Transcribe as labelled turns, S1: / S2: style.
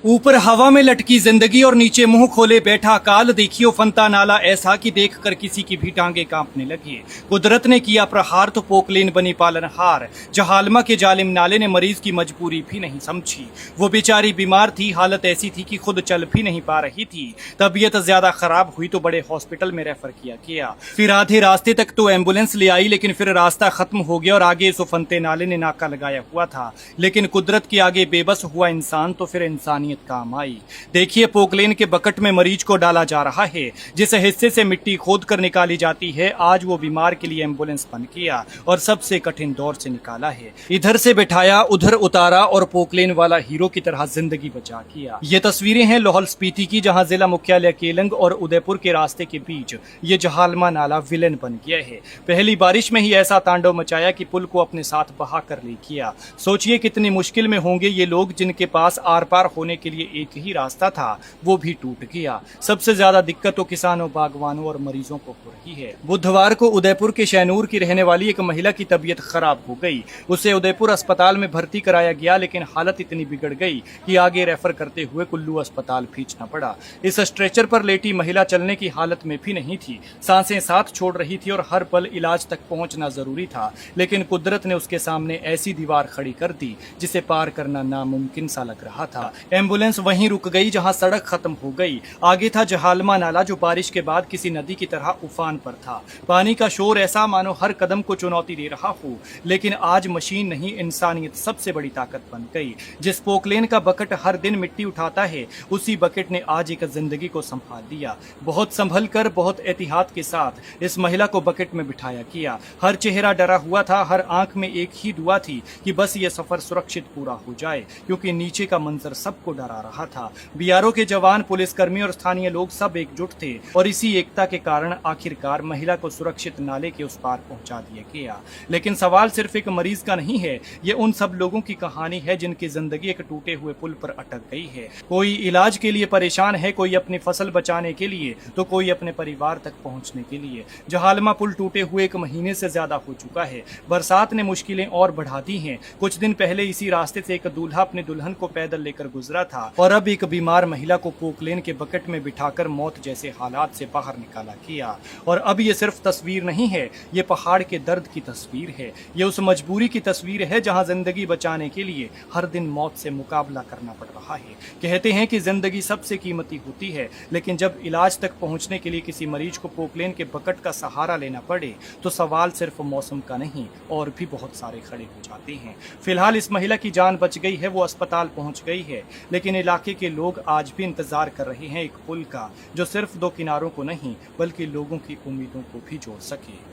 S1: ऊपर हवा में लटकी जिंदगी और नीचे मुंह खोले बैठा काल। देखियो फंता नाला ऐसा कि देखकर किसी की भी टांगे कांपने लगी। कुदरत ने किया प्रहार तो पोकलेन बनी पालनहार। जहालमा के जालिम नाले ने मरीज की मजबूरी भी नहीं समझी। वो बेचारी बीमार थी, हालत ऐसी थी कि खुद चल भी नहीं पा रही थी। तबीयत ज्यादा खराब हुई तो बड़े हॉस्पिटल में रेफर किया गया। फिर आधे रास्ते तक तो एम्बुलेंस ले आई, लेकिन फिर रास्ता खत्म हो गया और आगे इस फंते नाले ने नाका लगाया हुआ था। लेकिन कुदरत के आगे बेबस हुआ इंसान तो फिर इंसानियत काम आई। देखिए पोकलेन के बकेट में मरीज को डाला जा रहा है। जिस हिस्से से मिट्टी खोद कर निकाली जाती है, आज वो बीमार के लिए एम्बुलेंस बन गया और सबसे कठिन दौर से निकाला है। इधर से बिठाया, उधर उतारा और पोकलेन वाला हीरो की तरह जिंदगी बचा किया। ये तस्वीरें हैं लाहौल स्पीति की, जहां जिला मुख्यालय केलंग और उदयपुर के रास्ते के बीच ये जहालमा नाला विलेन बन गया है। पहली बारिश में ही ऐसा तांडव मचाया कि पुल को अपने साथ बहा कर ले किया। सोचिए कितनी मुश्किल में होंगे ये लोग जिनके पास आर पार होने के लिए एक ही रास्ता था, वो भी टूट गया। सबसे ज्यादा दिक्कत तो किसानों, बागवानों और मरीजों को हो रही है। बुधवार को उदयपुर के शहनूर की रहने वाली एक महिला की तबीयत खराब हो गई। उसे उदयपुर अस्पताल में भर्ती कराया गया, लेकिन हालत इतनी बिगड़ गई कि आगे रेफर करते हुए कुल्लू अस्पताल भेजना पड़ा। इस स्ट्रेचर पर लेटी महिला चलने की हालत में भी नहीं थी। सांसें साथ छोड़ रही थी और हर पल इलाज तक पहुंचना जरूरी था। लेकिन कुदरत ने उसके सामने ऐसी दीवार खड़ी कर दी जिसे पार करना नामुमकिन सा लग रहा था। एम्बुलेंस वहीं रुक गई जहां सड़क खत्म हो गई। आगे था जहालमा नाला, जो बारिश के बाद किसी नदी की तरह उफान पर था। पानी का शोर ऐसा मानो हर कदम को चुनौती दे रहा हो। लेकिन आज मशीन नहीं, इंसानियत सबसे बड़ी ताकत बन गई। जिस पोकलेन का बकेट हर दिन मिट्टी उठाता है, उसी बकेट ने आज एक जिंदगी को संभाल दिया। बहुत संभल कर, बहुत एहतियात के साथ इस महिला को बकेट में बिठाया गया। हर चेहरा डरा हुआ था, हर आंख में एक ही दुआ थी कि बस ये सफर सुरक्षित पूरा हो जाए, क्योंकि नीचे का मंजर सबको डरा रहा था। बीआरओ के जवान, पुलिसकर्मी और स्थानीय लोग सब एकजुट थे और इसी एकता के कारण आखिरकार महिला को सुरक्षित नाले के उस पार पहुंचा दिया गया। लेकिन सवाल सिर्फ एक मरीज का नहीं है, ये उन सब लोगों की कहानी है जिनकी जिंदगी एक टूटे हुए पुल पर अटक गई है। कोई इलाज के लिए परेशान है, कोई अपनी फसल बचाने के लिए, तो कोई अपने परिवार तक पहुंचने के लिए। जहालमा पुल टूटे हुए 1 महीने से ज्यादा हो चुका है। बरसात ने मुश्किलें और बढ़ा दी हैं। कुछ दिन पहले इसी रास्ते से एक दूल्हा अपने दुल्हन को पैदल लेकर गुजरा था और अब एक बीमार महिला को पोकलेन के बकेट में बिठाकर मौत जैसे हालात से बाहर निकाला किया। और अब ये सिर्फ तस्वीर नहीं है, ये पहाड़ के दर्द की तस्वीर है। ये उस मजबूरी की तस्वीर है जहां जिंदगी बचाने के लिए हर दिन मौत से मुकाबला करना पड़ रहा है। कहते हैं कि जिंदगी सबसे कीमती होती है, लेकिन जब इलाज तक पहुंचने के लिए किसी मरीज को पोकलेन के बकेट का सहारा लेना पड़े तो सवाल सिर्फ मौसम का नहीं, और भी बहुत सारे खड़े हो जाते हैं। फिलहाल इस महिला की जान बच गई है, वो अस्पताल पहुंच गई है, लेकिन इलाके के लोग आज भी इंतजार कर रहे हैं एक पुल का, जो सिर्फ 2 किनारों को नहीं बल्कि लोगों की उम्मीदों को भी जोड़ सके।